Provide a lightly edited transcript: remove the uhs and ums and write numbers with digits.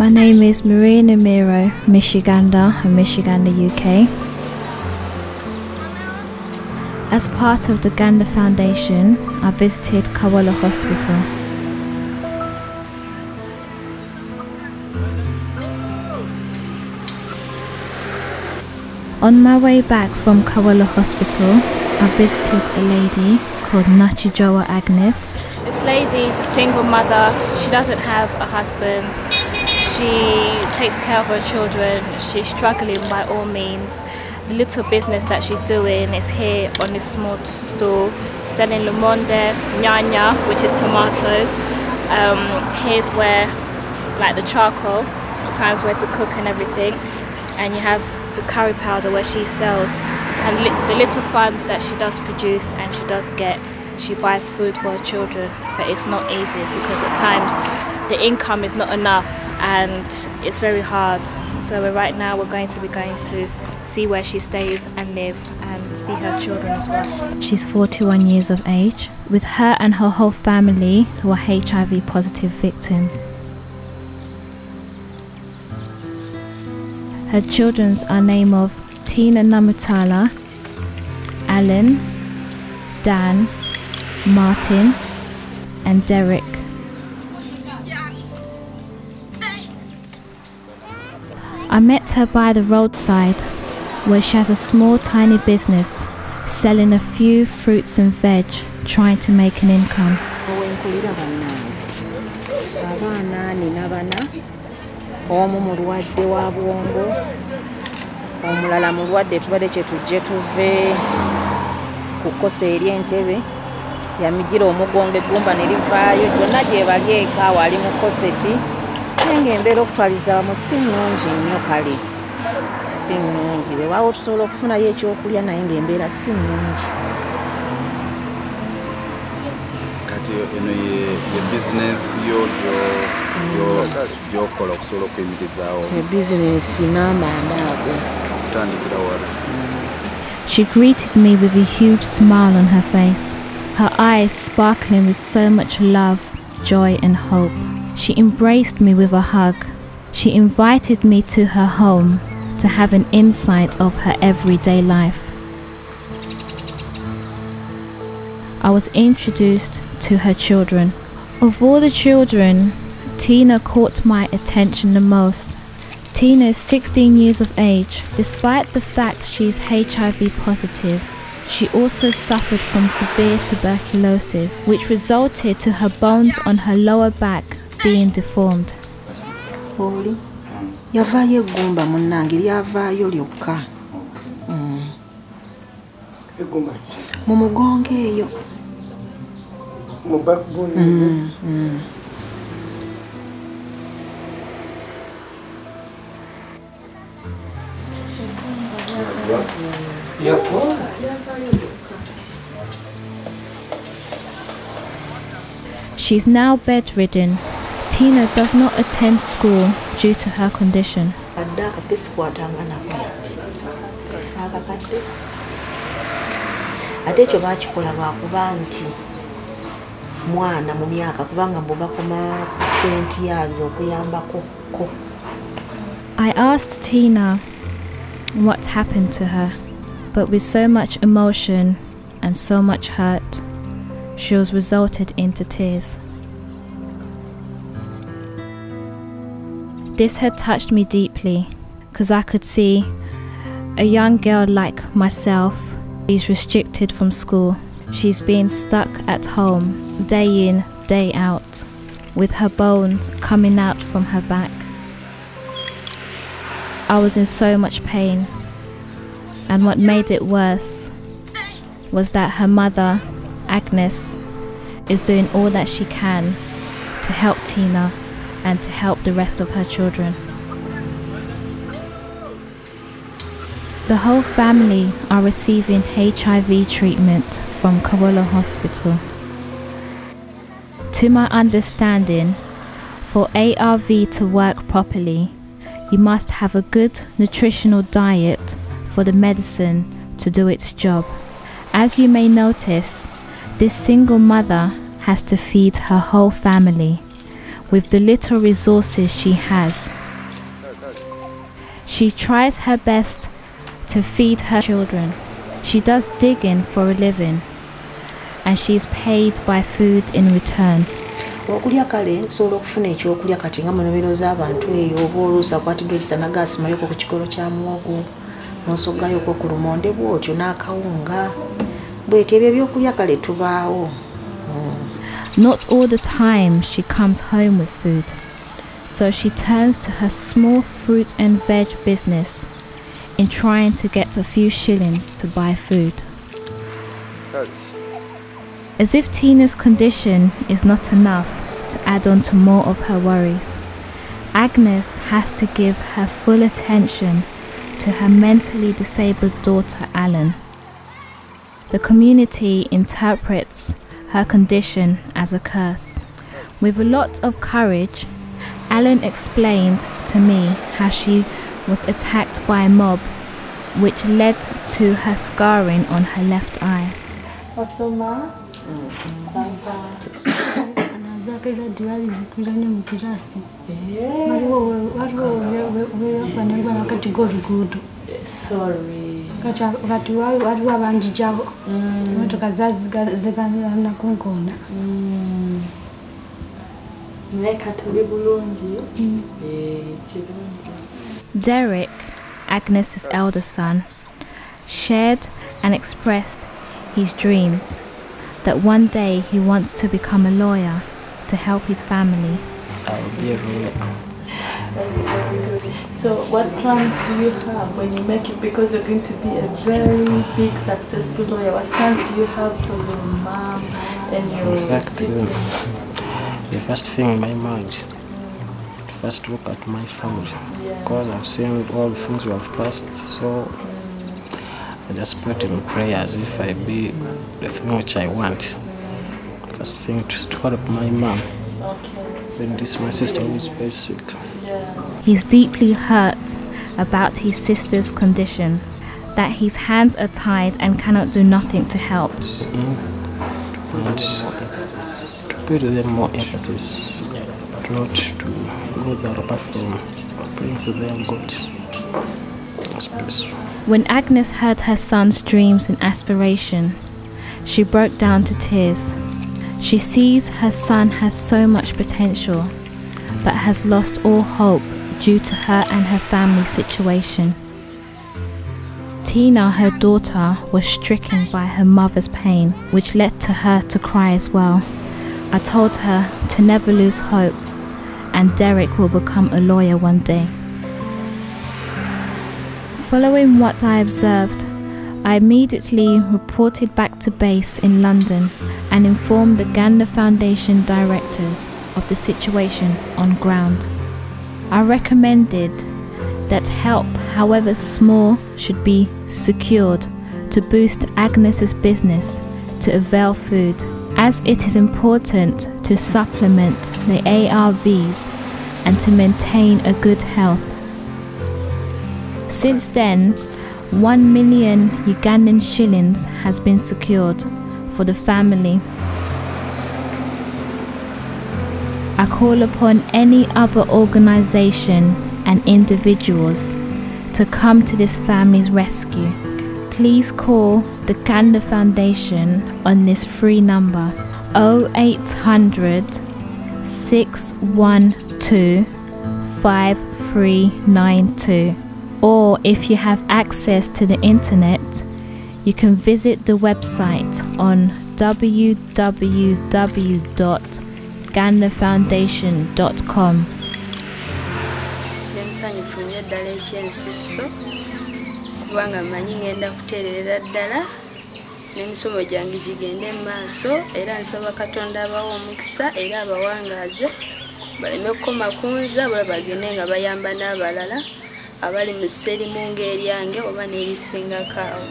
My name is Maria Namiro, Miss Uganda and Miss Uganda UK. As part of the Ganda Foundation, I visited Kawala Hospital. On my way back from Kawala Hospital, I visited a lady called Nachijoa Agnes. This lady is a single mother. She doesn't have a husband. She takes care of her children. She's struggling by all means. The little business that she's doing is here on this small stall, selling lumonde, nyanya, which is tomatoes. Here's where, like the charcoal, times where to cook and everything. And you have the curry powder where she sells. And the little funds that she does produce and she does get, she buys food for her children. But it's not easy because at times the income is not enough and it's very hard. So right now we're going to see where she stays and live and see her children as well. She's 41 years of age, with her and her whole family who are HIV positive victims. Her children's are named of Tina Namutala, Alan, Dan, Martin and Derek. I met her by the roadside where she has a small tiny business selling a few fruits and veg, trying to make an income. Omu mulwadde wa bwongo, omulala mulwadde tubadde kye tujje tuve ku kkosa eri entebe, yamigira omugongo eggumba ne livaayo, gyonna gye bali eka wali mu kkoseti, naye ng'embeera okutwaliza wamu si nnungi nnyo kale, si nnungi. Weewaawo tusobola okufunayo ekyokulya naye ng'embeera si nnungi. Kati eno ye bizinesi y'okola okusobola okuyimirizaawo ebizinesi n'amanda ago kutandikira wala. She greeted me with a huge smile on her face, her eyes sparkling with so much love, joy and hope. She embraced me with a hug. She invited me to her home to have an insight of her everyday life. I was introduced to her children. Of all the children, Tina caught my attention the most. Tina is 16 years of age. Despite the fact she is HIV positive, she also suffered from severe tuberculosis, which resulted to her bones on her lower back being deformed. Oli yavaayo eggumba munnange lyavaayo lyokka mu mugongo eyo. She's now bedridden. Tina does not attend school due to her condition. Ate ekyo baakikola lwakuba nti mwana mu myaka kubanga mbo bakoma 20 years okuyambako. I asked Tina what happened to her, but with so much emotion and so much hurt, she was resulted into tears. This had touched me deeply because I could see a young girl like myself is restricted from school. She's being stuck at home day in, day out, with her bones coming out from her back. I was in so much pain, and what made it worse was that her mother, Agnes, is doing all that she can to help Tina and to help the rest of her children. The whole family are receiving HIV treatment from Kawala Hospital. To my understanding, for ARV to work properly, you must have a good nutritional diet for the medicine to do its job. As you may notice, this single mother has to feed her whole family, with the little resources she has. She tries her best to feed her children. She does digging for a living, and she is paid by food in return. Okulya kale nsobola okufuna ekyokulya kati nga munomero z'abantu eyo oba oluusi akwatiddwa ekisana gaasimayoko ku kikolo kya muwogo n'osogayoko ku lumonde bw'otyo n'akawunga bw'etyo ebyo ebyokulya kale tubaawo. Not all the time she comes home with food, so she turns to her small fruit and veg business in trying to get a few shillings to buy food. As if Tina's condition is not enough to add on to more of her worries, Agnes has to give her full attention to her mentally disabled daughter Alan. The community interprets her condition as a curse. With a lot of courage, Alan explained to me how she was attacked by a mob, which led to her scarring on her left eye. Derek, Agnes's elder son, shared and expressed his dreams that one day he wants to become a lawyer to help his family. I will be a lawyer. So what plans do you have when you make it, because you're going to be a very big successful lawyer? What plans do you have for your mom and your siblings? The first thing in my mind, to first look at my family, because I've seen all the things we have passed, so I just put in prayers if I be the thing which I want. First thing to help my mom. Then this my sister who is very sick. He's deeply hurt about his sister's condition, that his hands are tied and cannot do nothing to help. And to put them more emphasis, but not to go there apart from praying to their God. When Agnes heard her son's dreams and aspiration, she broke down to tears. She sees her son has so much potential, but has lost all hope due to her and her family's situation. Tina, her daughter, was stricken by her mother's pain, which led to her to cry as well. I told her to never lose hope, and Derek will become a lawyer one day. Following what I observed, I immediately reported back to base in London and informed the Ganda Foundation directors of the situation on ground. I recommended that help, however small, should be secured to boost Agnes's business to Avail Food, as it is important to supplement the ARVs and to maintain a good health. Since then, 1 million Ugandan shillings has been secured for the family. I call upon any other organization and individuals to come to this family's rescue. Please call the Ganda Foundation on this free number 0800 612 5392. Or if you have access to the internet, you can visit the website on www.gandafoundation.com. Nemusanyufu nnyo ddala ekyensiso kubanga mmanyi ngenda kuteerera ddala n'emisomo gyange gigende mu maaso, era nsaba Katonda abawa omukisa era abawangaaze baleme kukoma kunza, bula bagende nga bayamba n'abalala abali mu sserimu ng'eryange oba n'erisingako awo.